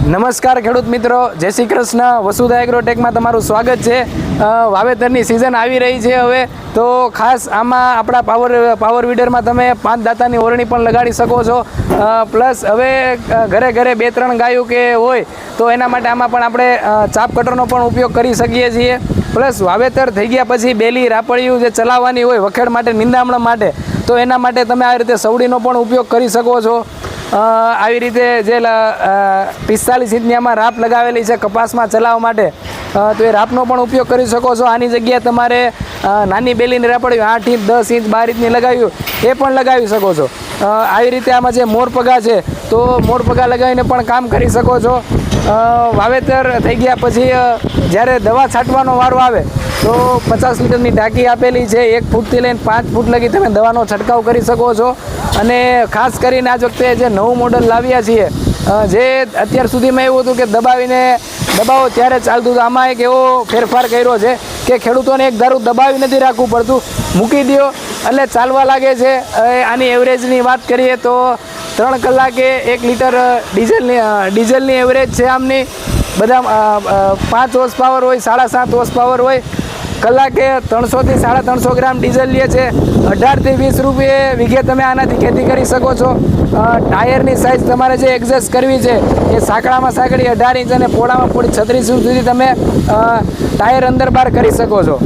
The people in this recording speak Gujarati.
નમસ્કાર ખેડૂત મિત્રો, જય શ્રી કૃષ્ણ. વસુધા એગ્રોટેકમાં તમારું સ્વાગત છે. વાવેતરની સિઝન આવી રહી છે હવે, તો ખાસ આમાં આપણા પાવર વીડરમાં તમે 5 દાંતાની ઓરણી પણ લગાડી શકો છો. પ્લસ હવે ઘરે ઘરે 2-3 ગાયો કે હોય તો એના માટે આમાં પણ આપણે ચાપ કટરનો પણ ઉપયોગ કરી શકીએ છીએ. પ્લસ વાવેતર થઈ ગયા પછી બેલી રાપડિયું જે ચલાવવાની હોય વખેડ માટે, નિંદામણ માટે, તો એના માટે તમે આ રીતે સવડીનો પણ ઉપયોગ કરી શકો છો. આવી રીતે જે 45 ઇંચની આમાં રાપ લગાવેલી છે કપાસમાં ચલાવવા માટે, તો એ રાપનો પણ ઉપયોગ કરી શકો છો. આની જગ્યાએ તમારે નાની બેલીની રાપડિયું 8 ઇંચ, 10 ઇંચ, 12 ઇંચની લગાવ્યું એ પણ લગાવી શકો છો. આવી રીતે આમાં જે મોરપગા છે તો મોરપગા લગાવીને પણ કામ કરી શકો છો. વાવેતર થઈ ગયા પછી જ્યારે દવા છાંટવાનો વારો આવે તો 50 લીટરની ટાંકી આપેલી છે. 1 ફૂટથી લઈને 5 ફૂટ લગી તમે દવાનો છંટકાવ કરી શકો છો. અને ખાસ કરીને આજ વખતે જે નવું મોડલ લાવ્યા છીએ, જે અત્યાર સુધીમાં એવું હતું કે દબાવો ત્યારે ચાલતું હતું, આમાં એક એવો ફેરફાર કર્યો છે કે ખેડૂતોને એક ધારું દબાવી નથી રાખવું પડતું, મૂકી દો એટલે ચાલવા લાગે છે. આની એવરેજની વાત કરીએ તો 3 કલાકે 1 લીટર ડીઝલની એવરેજ છે આમની. બધા 5 હોર્સ પાવર હોય, 7.5 હોર્સ પાવર હોય. કલાકે 300 થી 350 ગ્રામ ડીઝલ લે છે. 18 થી 20 રૂપિયે વીઘે તમે આનાથી ખેતી કરી શકો છો. ટાયરની સાઇઝ તમારે જે એડજસ્ટ કરવી છે એ સાંકડામાં સાંકડી 18 ઇંચ અને પોળામાં પોળી 36 ઇંચ સુધી તમે ટાયર અંદર બહાર કરી શકો છો.